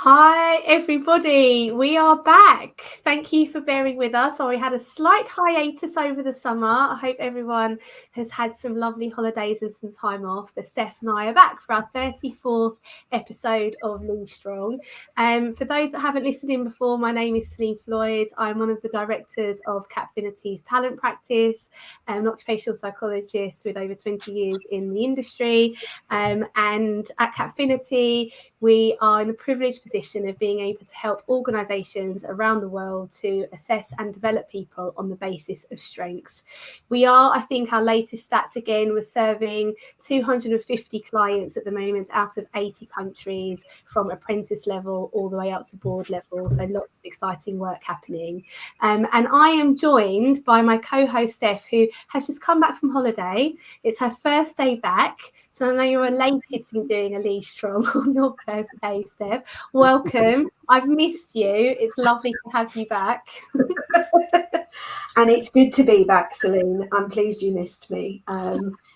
Hi everybody, we are back. Thank you for bearing with us while we had a slight hiatus over the summer. I hope everyone has had some lovely holidays and some time off. But Steph and I are back for our 34th episode of Lead Strong. For those that haven't listened in before, my name is Celine Floyd. I'm one of the directors of Capfinity's talent practice. I'm an occupational psychologist with over 20 years in the industry. And at Capfinity, we are in the privileged position of being able to help organisations around the world to assess and develop people on the basis of strengths. We are, I think, our latest stats again, we're serving 250 clients at the moment out of 80 countries, from apprentice level all the way up to board level. So lots of exciting work happening. And I am joined by my co-host Steph, who has just come back from holiday. It's her first day back. So I know you're elated to be doing a Lead Strong on your first day, Steph. Welcome. I've missed you. It's lovely to have you back. And it's good to be back, Celine. I'm pleased you missed me.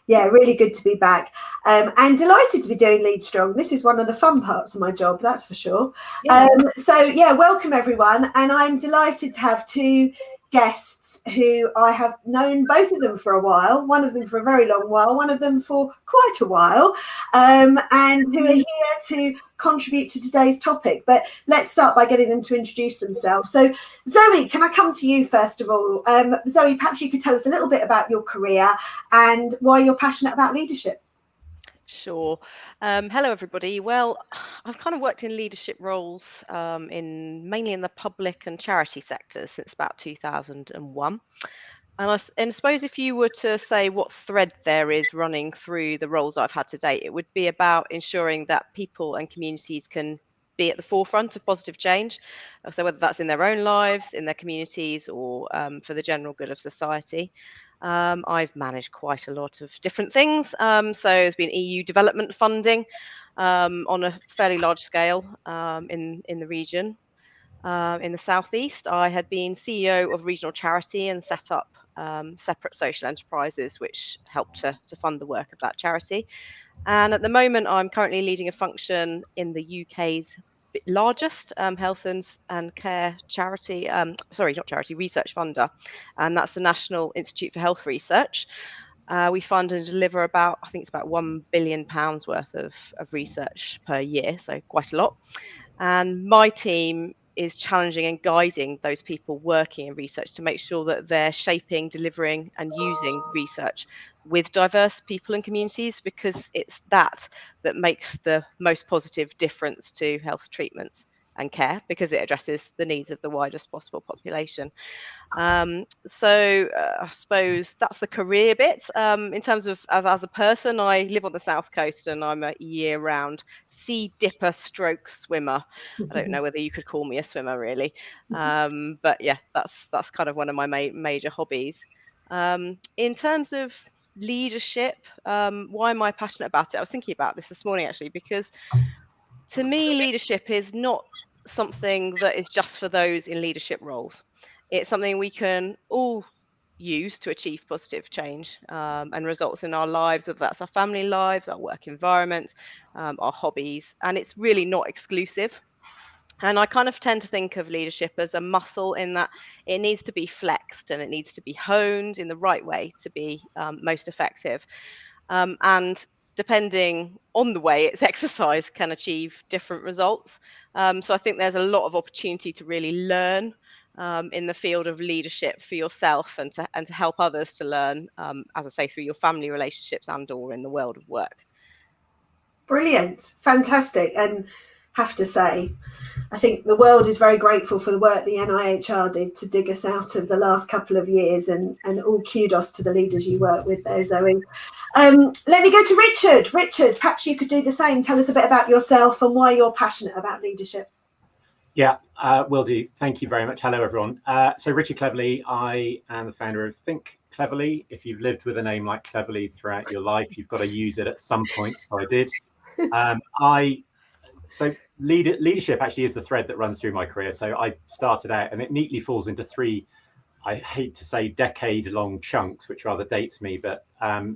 Yeah, really good to be back. And delighted to be doing Lead Strong. This is one of the fun parts of my job, that's for sure. Yeah. So, welcome everyone. And I'm delighted to have two guests who I have known, both of them for a while, one of them for a very long while, one of them for quite a while, and who are here to contribute to today's topic. But let's start by getting them to introduce themselves. So Zoe, can I come to you first of all? Zoe, perhaps you could tell us a little bit about your career and why you're passionate about leadership. Sure. Hello, everybody. Well, I've kind of worked in leadership roles mainly in the public and charity sectors since about 2001. And I suppose if you were to say what thread there is running through the roles I've had to date, it would be about ensuring that people and communities can be at the forefront of positive change. So whether that's in their own lives, in their communities, or for the general good of society. I've managed quite a lot of different things. So there's been EU development funding on a fairly large scale in the region. In the southeast, I had been CEO of regional charity and set up separate social enterprises which helped to fund the work of that charity. And at the moment, I'm currently leading a function in the UK's largest health and care charity, research funder, and that's the National Institute for Health Research. We fund and deliver about, I think it's about £1 billion worth of research per year, so quite a lot. And my team is challenging and guiding those people working in research to make sure that they're shaping, delivering and using research with diverse people and communities, because it's that makes the most positive difference to health treatments and care, because it addresses the needs of the widest possible population. So I suppose that's the career bit. In terms of as a person, I live on the south coast and I'm a year-round sea dipper stroke swimmer. I don't know whether you could call me a swimmer really, but yeah, that's kind of one of my major hobbies. In terms of leadership, why am I passionate about it? I was thinking about this morning actually, because to me leadership is not something that is just for those in leadership roles. It's something we can all use to achieve positive change and results in our lives, whether that's our family lives, our work environment, our hobbies, and it's really not exclusive. And I kind of tend to think of leadership as a muscle, in that it needs to be flexed and it needs to be honed in the right way to be most effective. And depending on the way it's exercised can achieve different results. So I think there's a lot of opportunity to really learn in the field of leadership for yourself and to help others to learn, as I say, through your family relationships and or in the world of work. Brilliant, fantastic. And have to say, I think the world is very grateful for the work the NIHR did to dig us out of the last couple of years, and all kudos to the leaders you work with there, Zoe. Let me go to Richard. Richard, perhaps you could do the same. Tell us a bit about yourself and why you're passionate about leadership. Yeah, will do. Thank you very much. Hello, everyone. So Richard Cleverly, I am the founder of Think Cleverly. If you've lived with a name like Cleverly throughout your life, you've got to use it at some point. So I did. So leadership actually is the thread that runs through my career. So I started out, and it neatly falls into three, I hate to say decade-long chunks, which rather dates me. But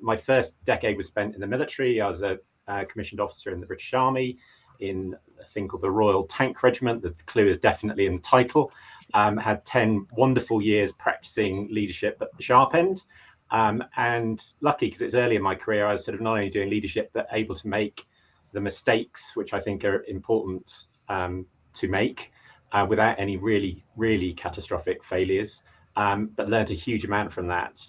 my first decade was spent in the military. I was a commissioned officer in the British Army. in a thing called the Royal Tank Regiment. The clue is definitely in the title. Had 10 wonderful years practicing leadership at the sharp end. And lucky, because it's early in my career, I was sort of not only doing leadership, but able to make the mistakes, which I think are important to make without any really catastrophic failures. But learned a huge amount from that.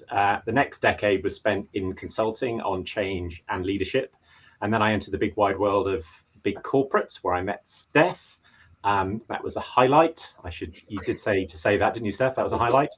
The next decade was spent in consulting on change and leadership. And then I entered the big wide world of big corporates, where I met Steph. That was a highlight. You did say that, didn't you, Steph? That was a highlight.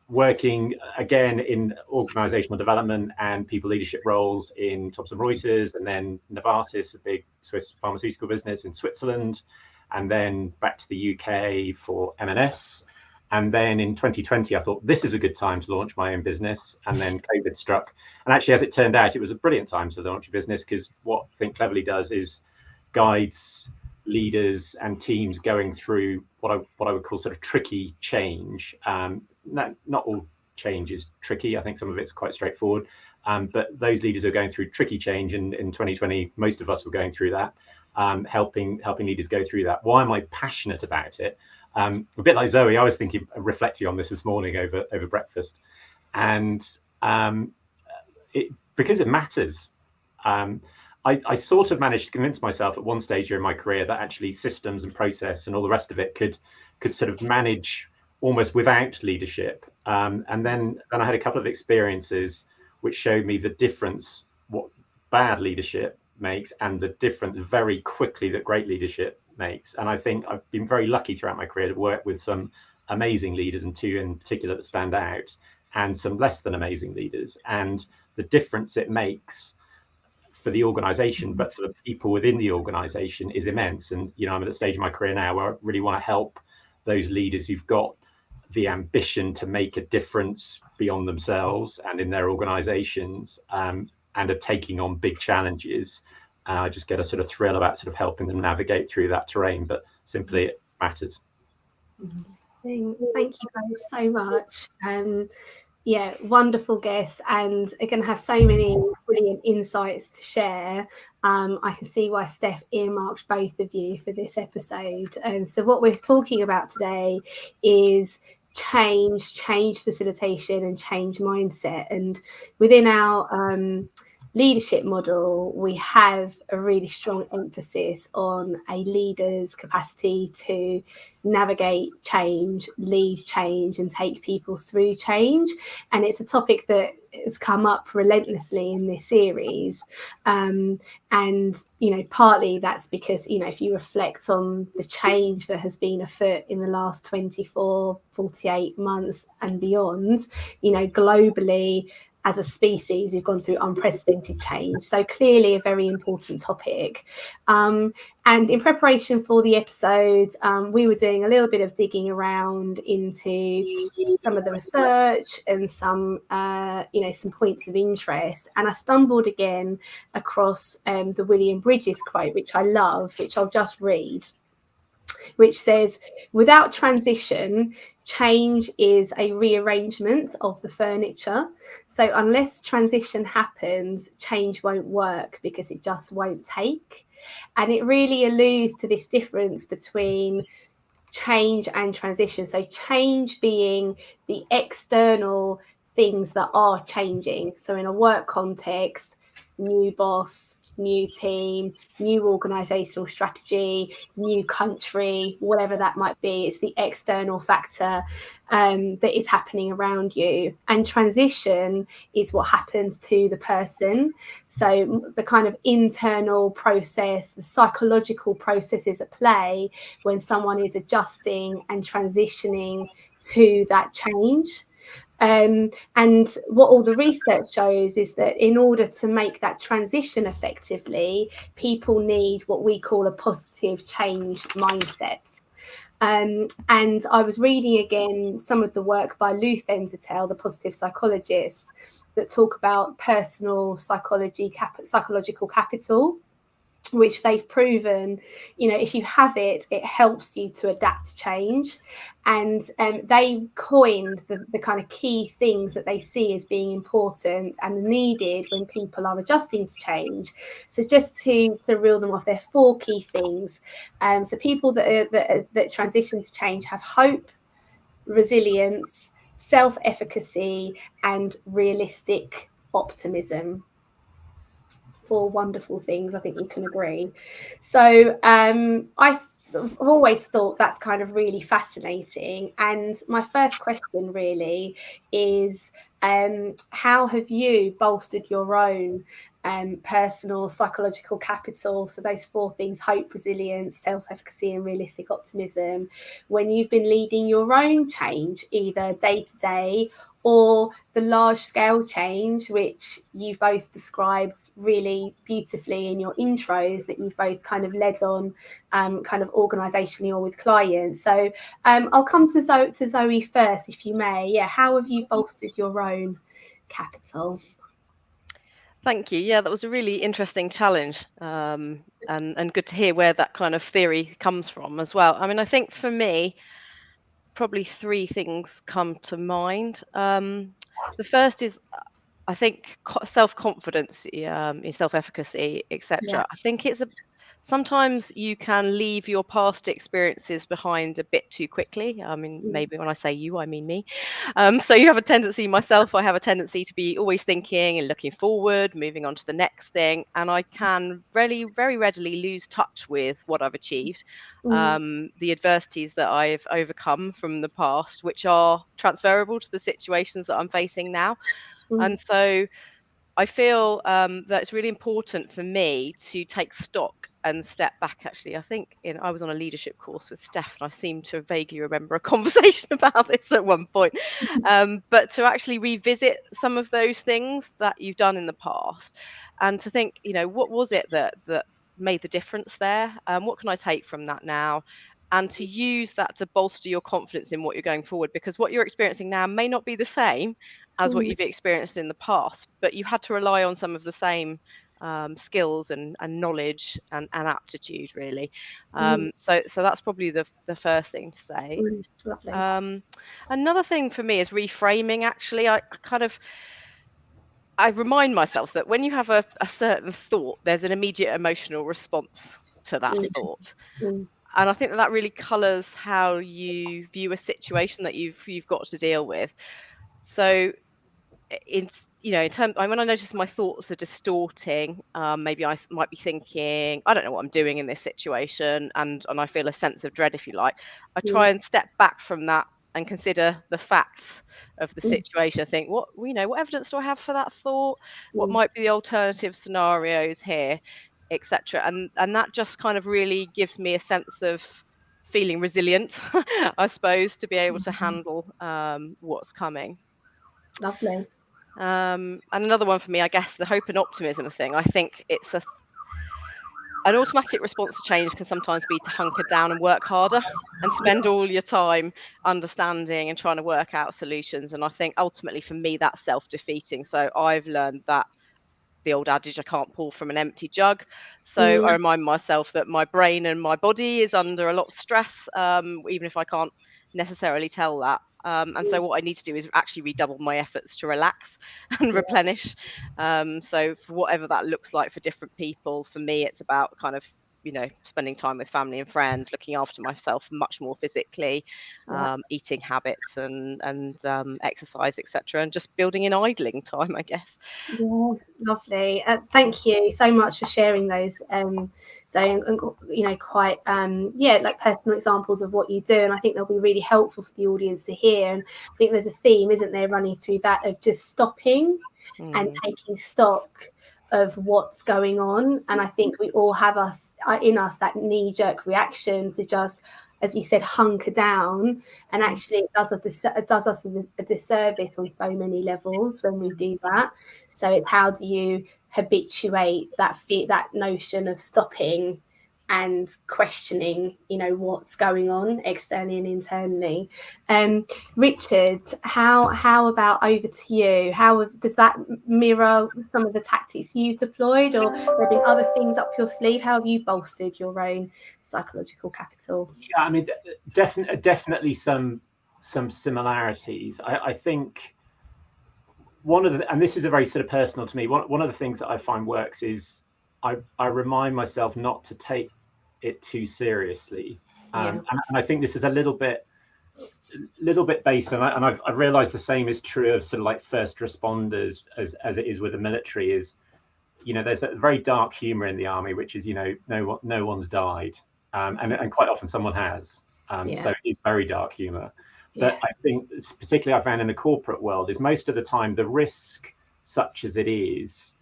Working again in organizational development and people leadership roles in Thomson Reuters, and then Novartis, a big Swiss pharmaceutical business in Switzerland, and then back to the UK for M&S. And then in 2020, I thought this is a good time to launch my own business. And then COVID struck. And actually, as it turned out, it was a brilliant time to launch a business, because what Think Cleverly does is guides leaders and teams going through what I would call sort of tricky change. Not all change is tricky. I think some of it's quite straightforward. But those leaders are going through tricky change. And in 2020, most of us were going through that, helping leaders go through that. Why am I passionate about it? A bit like Zoe, I was reflecting on this morning over breakfast, and because it matters. I sort of managed to convince myself at one stage during my career that actually systems and process and all the rest of it could sort of manage almost without leadership. And then I had a couple of experiences which showed me the difference what bad leadership makes and the difference very quickly that great leadership makes. And I think I've been very lucky throughout my career to work with some amazing leaders, and two in particular that stand out, and some less than amazing leaders. And the difference it makes for the organization, but for the people within the organization, is immense. And I'm at a stage in my career now where I really want to help those leaders who've got the ambition to make a difference beyond themselves and in their organizations, and are taking on big challenges. I just get a sort of thrill about sort of helping them navigate through that terrain, but simply it matters. Thank you both so much. Yeah, wonderful guests, and are going to have so many brilliant insights to share. I can see why Steph earmarked both of you for this episode. And so what we're talking about today is change facilitation and change mindset. And within our leadership model, we have a really strong emphasis on a leader's capacity to navigate change, lead change, and take people through change. And it's a topic that has come up relentlessly in this series. And, partly that's because, if you reflect on the change that has been afoot in the last 24, 48 months and beyond, globally, as a species, we've gone through unprecedented change. So clearly a very important topic. And in preparation for the episode, we were doing a little bit of digging around into some of the research and some points of interest. And I stumbled again across the William Bridges quote, which I love, which I'll just read, which says, "Without transition, change is a rearrangement of the furniture. So unless transition happens, change won't work because it just won't take." And it really alludes to this difference between change and transition. So change being the external things that are changing. So in a work context, new boss, new team, new organizational strategy, new country, whatever that might be. It's the external factor that is happening around you. And transition is what happens to the person. So the kind of internal process, the psychological processes at play when someone is adjusting and transitioning to that change. And what all the research shows is that in order to make that transition effectively, people need what we call a positive change mindset. And I was reading again some of the work by Luthen Zettel, the positive psychologists, that talk about personal psychological capital. which they've proven, if you have it, it helps you to adapt to change. And they've coined the kind of key things that they see as being important and needed when people are adjusting to change. So just to reel them off, there are 4 key things. So people that transition to change have hope, resilience, self-efficacy, and realistic optimism. 4 wonderful things, I think you can agree. So I've always thought that's kind of really fascinating. And my first question really is, how have you bolstered your own personal psychological capital? So those 4 things: hope, resilience, self-efficacy, and realistic optimism, when you've been leading your own change, either day to day or the large scale change, which you've both described really beautifully in your intros, that you've both kind of led on kind of organisationally or with clients. So I'll come to Zoe first, if you may. Yeah, how have you bolstered your own capital? Thank you. Yeah, that was a really interesting challenge, and good to hear where that kind of theory comes from as well. I mean, I think for me, probably 3 things come to mind. The first is, I think, self-confidence, self-efficacy, etc. Yeah. I think sometimes you can leave your past experiences behind a bit too quickly. I mean, maybe when I say you, I mean me. So you have a tendency, I have a tendency to be always thinking and looking forward, moving on to the next thing. And I can very readily lose touch with what I've achieved, the adversities that I've overcome from the past, which are transferable to the situations that I'm facing now. And so I feel that it's really important for me to take stock and step back. Actually, I think I was on a leadership course with Steph, and I seem to vaguely remember a conversation about this at one point. But to actually revisit some of those things that you've done in the past, and to think, what was it that made the difference there? What can I take from that now? And to use that to bolster your confidence in what you're going forward, because what you're experiencing now may not be the same as what you've experienced in the past, but you had to rely on some of the same skills and knowledge and aptitude, really. So that's probably the first thing to say. Lovely. Another thing for me is reframing. Actually, I remind myself that when you have a certain thought, there's an immediate emotional response to that thought. And I think that really colours how you view a situation that you've got to deal with. So in terms, when I notice my thoughts are distorting, maybe I might be thinking, I don't know what I'm doing in this situation, and I feel a sense of dread, if you like. I try and step back from that and consider the facts of the situation. I think, what evidence do I have for that thought? What might be the alternative scenarios here, etc. And that just kind of really gives me a sense of feeling resilient, I suppose, to be able to handle what's coming. Lovely. And another one for me, I guess, the hope and optimism thing. I think it's an automatic response to change can sometimes be to hunker down and work harder and spend all your time understanding and trying to work out solutions. And I think ultimately for me, that's self-defeating. So I've learned that the old adage, I can't pour from an empty jug. So I remind myself that my brain and my body is under a lot of stress, even if I can't necessarily tell that. And so what I need to do is actually redouble my efforts to relax and replenish. So for whatever that looks like for different people, for me, it's about kind of, spending time with family and friends, looking after myself much more physically, eating habits and exercise, etc., and just building in idling time, I guess. Yeah, lovely. Thank you so much for sharing those, Zoe, and quite like personal examples of what you do. And I think they'll be really helpful for the audience to hear. And I think there's a theme, isn't there, running through that, of just stopping and taking stock of what's going on. And I think we all have in us that knee-jerk reaction to just, as you said, hunker down, and actually it does us a disservice on so many levels when we do that. So it's how do you habituate that notion of stopping and questioning, what's going on externally and internally. Richard, how about over to you? Does that mirror some of the tactics you've deployed, or have there been other things up your sleeve? How have you bolstered your own psychological capital? Yeah, I mean, definitely some similarities. I think and this is a very sort of personal to me, one of the things that I find works is I remind myself not to take it too seriously. And I think this is a little bit based on, and I've realized the same is true of sort of like first responders as it is with the military, is, there's a very dark humor in the army, which is, no one's died. And quite often someone has. So it's very dark humor. But I think, particularly I found in the corporate world, is most of the time the risk, such as it is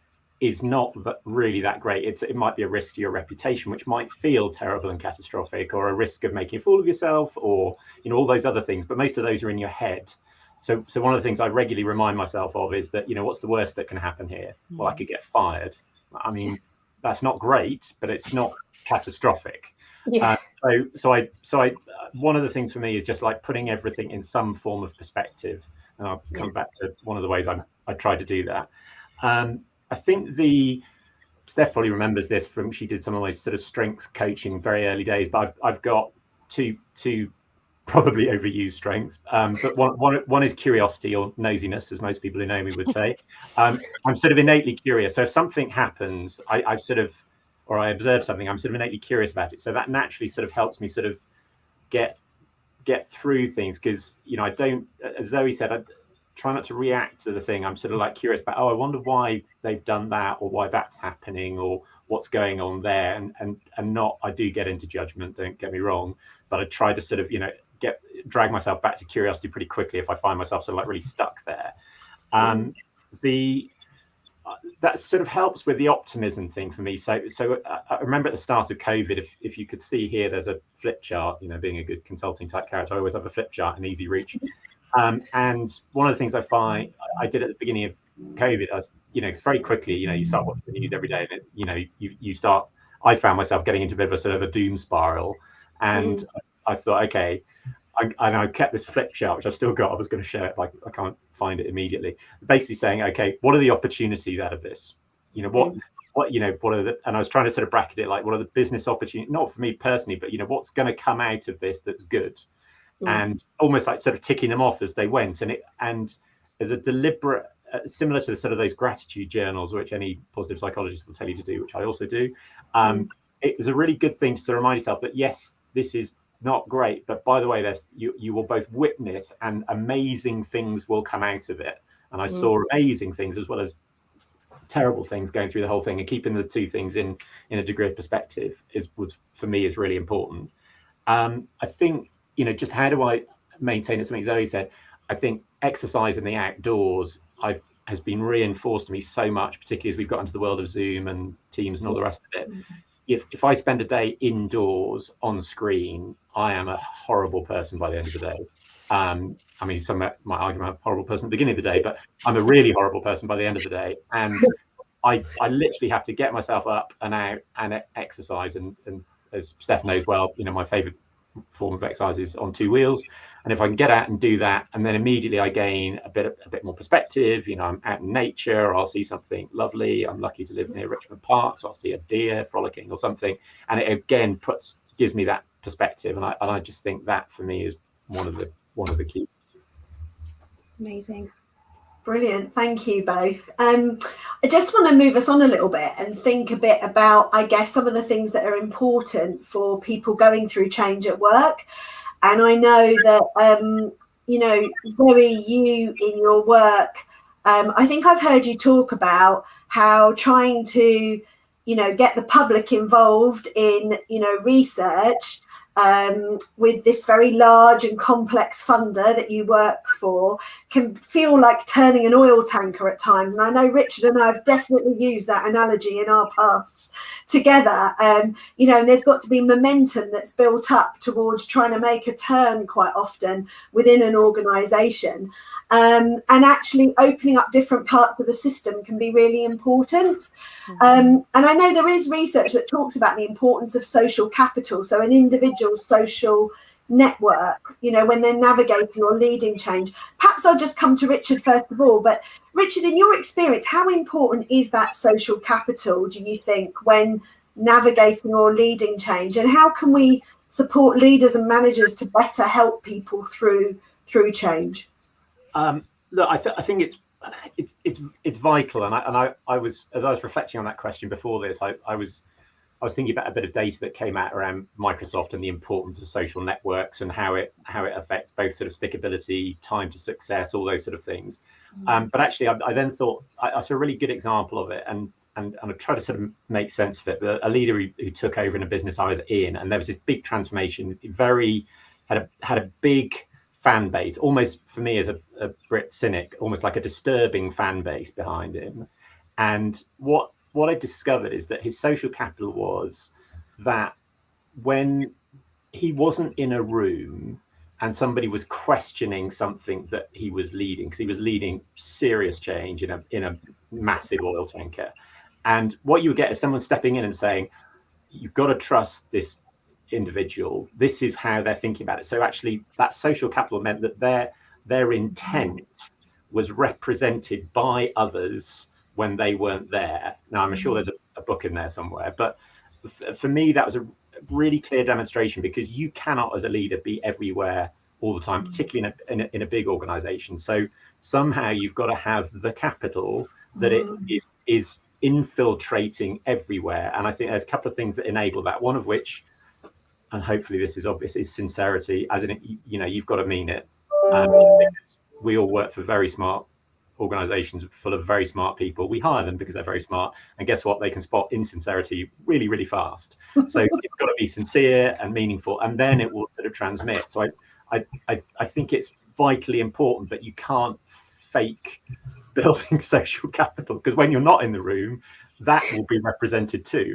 not really that great. It might be a risk to your reputation, which might feel terrible and catastrophic, or a risk of making a fool of yourself, or all those other things. But most of those are in your head. So one of the things I regularly remind myself of is that, what's the worst that can happen here? Well, I could get fired. I mean, that's not great, but it's not catastrophic. So I one of the things for me is just like putting everything in some form of perspective, and I'll come back to one of the ways I try to do that. I think Steph probably remembers this from, she did some of my sort of strengths coaching very early days, but I've got two probably overused strengths, but one is curiosity, or nosiness, as most people who know me would say. I'm sort of innately curious, so if something happens, I observe something, I'm sort of innately curious about it. So that naturally sort of helps me sort of get through things, because I don't, as Zoe said, I try not to react to the thing. I'm sort of like curious about, I wonder why they've done that, or why that's happening, or what's going on there, and not, I do get into judgment, don't get me wrong, but I try to sort of drag myself back to curiosity pretty quickly if I find myself sort of like really stuck there. That sort of helps with the optimism thing for me. So I remember at the start of COVID, if you could see here, there's a flip chart. Being a good consulting type character, I always have a flip chart in easy reach. And one of the things I find I did at the beginning of COVID, it's very quickly, you start watching the news every day, and you start. I found myself getting into a bit of a sort of a doom spiral, and I thought, okay. I kept this flip chart, which I've still got. I was going to share it, but I can't find it immediately. Basically saying, okay, what are the opportunities out of this? What are the, and I was trying to sort of bracket it, like, what are the business opportunities, not for me personally, but what's going to come out of this that's good, and almost like sort of ticking them off as they went. And as a deliberate, similar to the sort of those gratitude journals, which any positive psychologist will tell you to do, which I also do. It was a really good thing to sort of remind yourself that, yes, this is not great, but by the way, you will both witness, and amazing things will come out of it. And I saw amazing things as well as terrible things going through the whole thing, and keeping the two things in a degree of perspective was for me is really important. I think just how do I maintain it? Something Zoe said. I think exercise in the outdoors has been reinforced to me so much, particularly as we've got into the world of Zoom and Teams and all the rest of it. If I spend a day indoors on screen, I am a horrible person by the end of the day. I mean, some might argue I'm a horrible person at the beginning of the day, but I'm a really horrible person by the end of the day. And I literally have to get myself up and out and exercise. And as Steph knows well, my favorite form of exercise is on two wheels. And if I can get out and do that, and then immediately I gain a bit more perspective, I'm out in nature, I'll see something lovely. I'm lucky to live near Richmond Park, so I'll see a deer frolicking or something, and it again gives me that perspective. And I just think that for me is one of the keys. Amazing. Brilliant. Thank you both. I just want to move us on a little bit and think a bit about, I guess, some of the things that are important for people going through change at work. And I know that, Zoe, you in your work, I think I've heard you talk about how trying to, get the public involved in, research with this very large and complex funder that you work for can feel like turning an oil tanker at times. And I know Richard and I have definitely used that analogy in our pasts together. You know, and there's got to be momentum that's built up towards trying to make a turn quite often within an organisation. And actually opening up different parts of the system can be really important. And I know there is research that talks about the importance of social capital, so an individual's social network, you know, when they're navigating or leading change. Perhaps I'll just come to Richard first of all, but Richard, in your experience, how important is that social capital, do you think, when navigating or leading change, and how can we support leaders and managers to better help people through change? Look, I think it's vital, and I was, as I was reflecting on that question before this, I was thinking about a bit of data that came out around Microsoft and the importance of social networks and how it affects both sort of stickability, time to success, all those sort of things. But actually, I then thought I saw a really good example of it, and I tried to sort of make sense of it. But a leader who took over in a business I was in, and there was this big transformation. Had a big fan base, almost for me as a Brit cynic, almost like a disturbing fan base behind him. And what I discovered is that his social capital was that when he wasn't in a room and somebody was questioning something that he was leading, because he was leading serious change in a massive oil tanker, and what you would get is someone stepping in and saying, you've got to trust this individual, this is how they're thinking about it. So actually that social capital meant that their intent was represented by others when they weren't there. Now I'm sure there's a book in there somewhere, but for me that was a really clear demonstration, because you cannot as a leader be everywhere all the time, particularly in a big organization. So somehow you've got to have the capital that it is infiltrating everywhere. And I think there's a couple of things that enable that, one of which, and hopefully this is obvious, is sincerity, as in, you know, you've got to mean it. We all work for very smart organizations full of very smart people. We hire them because they're very smart, and guess what, they can spot insincerity really, really fast. So it's got to be sincere and meaningful, and then it will sort of transmit. So I think it's vitally important that you can't fake building social capital, because when you're not in the room, that will be represented too.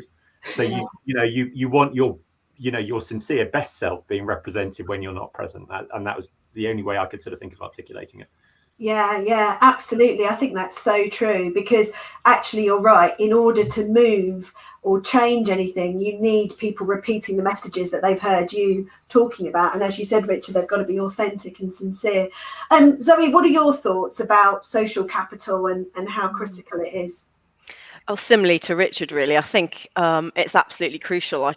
So you want your sincere best self being represented when you're not present, and that was the only way I could sort of think of articulating it. Yeah, absolutely. I think that's so true, because actually you're right. In order to move or change anything, you need people repeating the messages that they've heard you talking about. And as you said, Richard, they've got to be authentic and sincere. Zoe, what are your thoughts about social capital and how critical it is? Oh, similarly to Richard, really, I think it's absolutely crucial.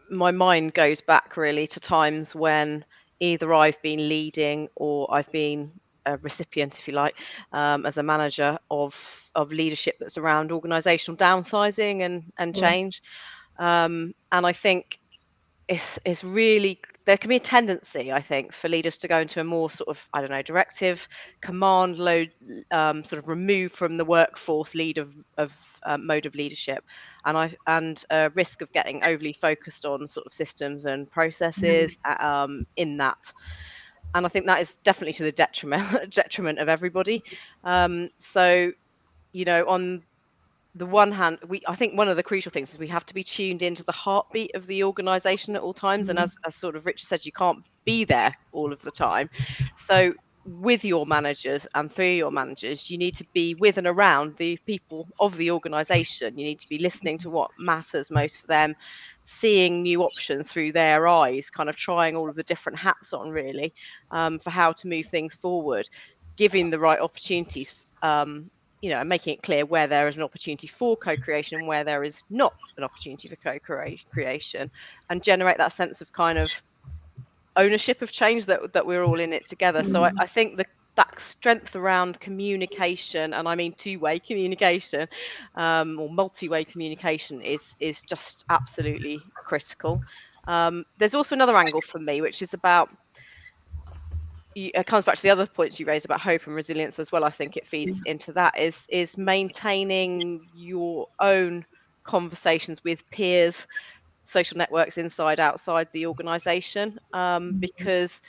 My mind goes back really to times when either I've been leading or I've been a recipient, if you like, as a manager of leadership that's around organisational downsizing and change. And I think it's really, there can be a tendency, I think, for leaders to go into a more sort of, I don't know, directive, command load, sort of remove from the workforce lead of mode of leadership, and a risk of getting overly focused on sort of systems and processes in that. And I think that is definitely to the detriment of everybody. So, you know, on the one hand, I think one of the crucial things is we have to be tuned into the heartbeat of the organisation at all times. And as sort of Richard says, you can't be there all of the time. So with your managers and through your managers, you need to be with and around the people of the organisation. You need to be listening to what matters most for them, seeing new options through their eyes, kind of trying all of the different hats on really, for how to move things forward, giving the right opportunities, you know, making it clear where there is an opportunity for co-creation and where there is not an opportunity for co-creation, and generate that sense of kind of ownership of change that we're all in it together. So I think that strength around communication, and I mean two-way communication, or multi-way communication, is just absolutely critical. There's also another angle for me, which is about, it comes back to the other points you raised about hope and resilience as well. I think it feeds into that, is maintaining your own conversations with peers social networks inside, outside the organisation, because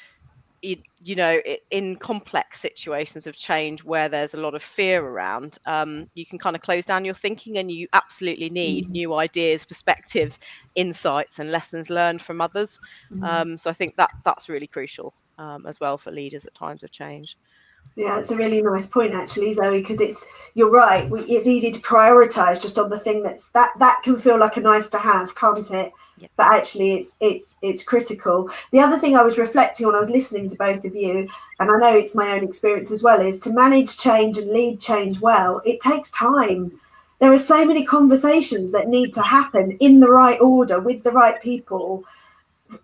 in complex situations of change where there's a lot of fear around, you can kind of close down your thinking, and you absolutely need new ideas, perspectives, insights, and lessons learned from others. So I think that's really crucial as well for leaders at times of change. Yeah, it's a really nice point actually, Zoe, because you're right. It's easy to prioritise just on the thing that can feel like a nice to have, can't it? Yeah. But actually, it's critical. The other thing I was reflecting on, I was listening to both of you, and I know it's my own experience as well, is to manage change and lead change well. It takes time. There are so many conversations that need to happen in the right order with the right people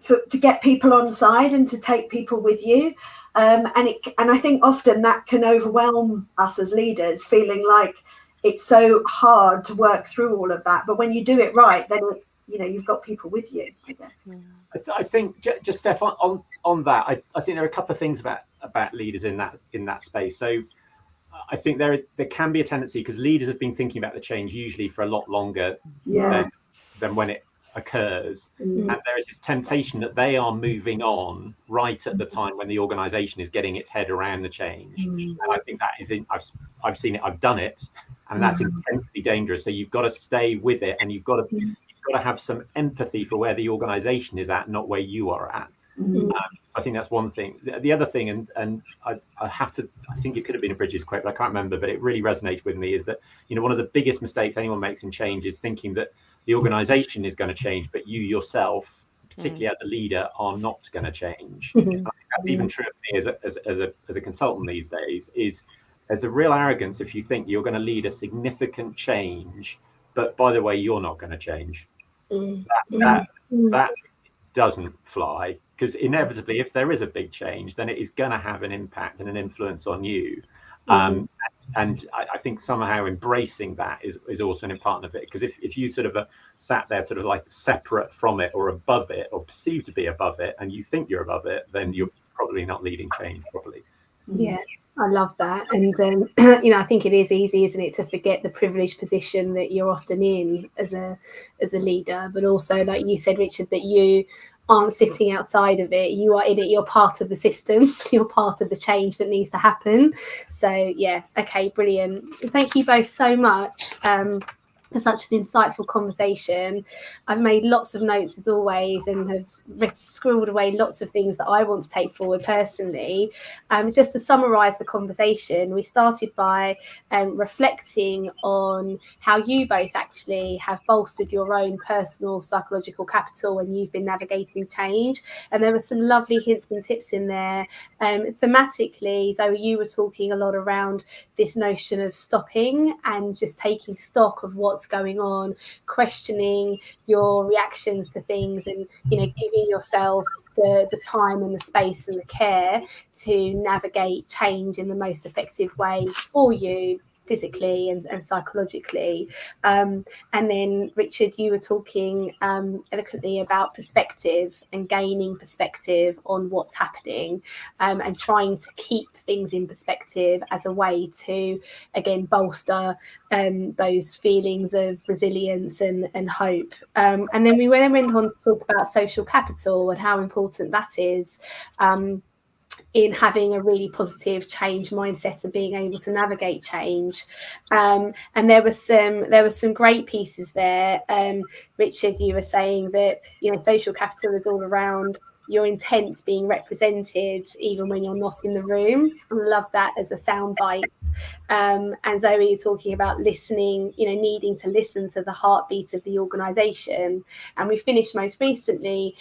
to get people on side and to take people with you. And I think often that can overwhelm us as leaders, feeling like it's so hard to work through all of that. But when you do it right, then you've got people with you, I guess. I think just Steph, on that, I think there are a couple of things about leaders in that space. So I think there can be a tendency, because leaders have been thinking about the change usually for a lot longer than when it occurs, and there is this temptation that they are moving on right at the time when the organization is getting its head around the change. And I think that is I've seen it, I've done it, and that's intensely dangerous. So you've got to stay with it, and you've got to have some empathy for where the organization is at, not where you are at. I think that's one thing. The other thing, and I think it could have been a Bridges quote, but I can't remember, but it really resonated with me, is that one of the biggest mistakes anyone makes in change is thinking that the organization is going to change, but you yourself, particularly as a leader, are not going to change. I think that's even true of me as a consultant these days. There's a real arrogance if you think you're going to lead a significant change, but by the way, you're not going to change. That doesn't fly, because inevitably, if there is a big change, then it is going to have an impact and an influence on you. And I think somehow embracing that is also an important of it, because if you sort of sat there sort of like separate from it or above it or perceived to be above it, and you think you're above it, then you're probably not leading change properly. Yeah, I love that. And I think it is easy, isn't it, to forget the privileged position that you're often in as a leader, but also, like you said, Richard, that you aren't sitting outside of it, you are in it, you're part of the system, you're part of the change that needs to happen. So yeah, okay, brilliant. Thank you both so much for such an insightful conversation. I've made lots of notes as always, and have scribbled away lots of things that I want to take forward personally. Just to summarise the conversation, we started by reflecting on how you both actually have bolstered your own personal psychological capital when you've been navigating change. And there were some lovely hints and tips in there. Thematically, Zoe, you were talking a lot around this notion of stopping and just taking stock of what's going on, questioning your reactions to things, and giving yourself the time and the space and the care to navigate change in the most effective way for you, physically and psychologically. And then Richard, you were talking eloquently about perspective and gaining perspective on what's happening, and trying to keep things in perspective as a way to again bolster those feelings of resilience and hope. And then we went on to talk about social capital and how important that is in having a really positive change mindset and being able to navigate change. And there were some great pieces there. Richard, you were saying that social capital is all around your intent being represented even when you're not in the room. I love that as a soundbite. And Zoe, you're talking about listening, needing to listen to the heartbeat of the organisation. And we finished most recently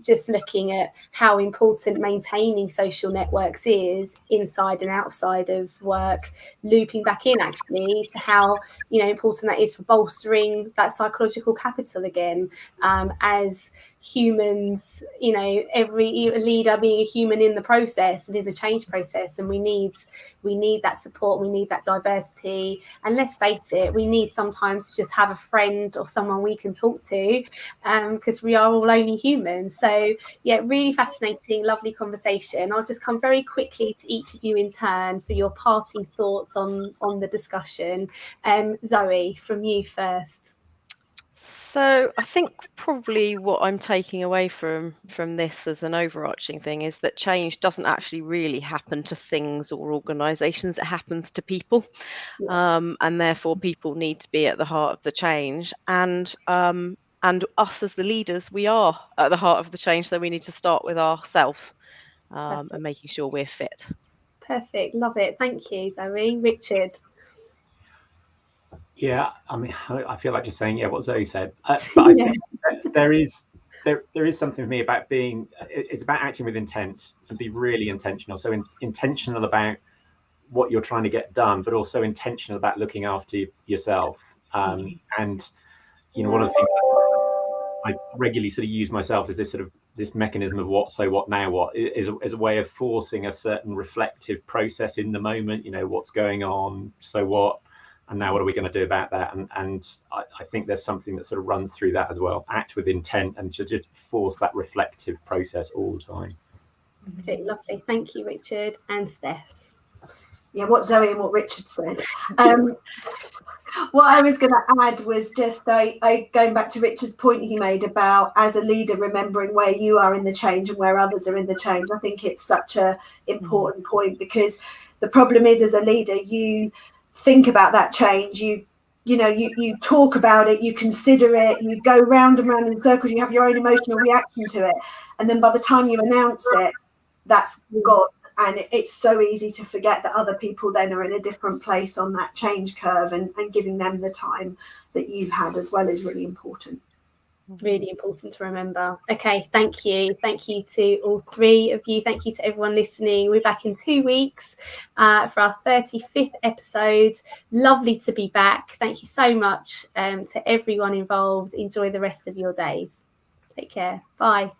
just looking at how important maintaining social networks is inside and outside of work, looping back in actually to how important that is for bolstering that psychological capital again. As humans, every leader being a human in the process and in the change process, and we need that support, we need that diversity, and let's face it, we need sometimes to just have a friend or someone we can talk to, because we are all only human. So yeah, really fascinating, lovely conversation. I'll just come very quickly to each of you in turn for your parting thoughts on the discussion. Zoe, from you first. So I think probably what I'm taking away from this as an overarching thing is that change doesn't actually really happen to things or organisations. It happens to people, and therefore people need to be at the heart of the change. And us as the leaders, we are at the heart of the change. So we need to start with ourselves and making sure we're fit. Perfect. Love it. Thank you, Zoe. Richard. Yeah, I mean, I feel like just saying, yeah, what Zoe said. But I think there is something for me about being, it's about acting with intent and be really intentional. So intentional about what you're trying to get done, but also intentional about looking after yourself. And, one of the things I regularly sort of use myself as this mechanism of what, so what, now what, is a way of forcing a certain reflective process in the moment. What's going on, so what, and now what are we going to do about that? And I think there's something that sort of runs through that as well. Act with intent and to just force that reflective process all the time. Okay, lovely. Thank you, Richard and Steph. Yeah, what Zoe and what Richard said. What I was going to add was just I going back to Richard's point he made about, as a leader, remembering where you are in the change and where others are in the change. I think it's such a important point, because the problem is, as a leader, you think about that change, you talk about it, you consider it, you go round and round in circles, you have your own emotional reaction to it, and then by the time you announce it, that's gone. And it's so easy to forget that other people then are in a different place on that change curve, and giving them the time that you've had as well is really important. Really important to remember. Okay, thank you. Thank you to all three of you. Thank you to everyone listening. We're back in 2 weeks for our 35th episode. Lovely to be back. Thank you so much to everyone involved. Enjoy the rest of your days. Take care. Bye.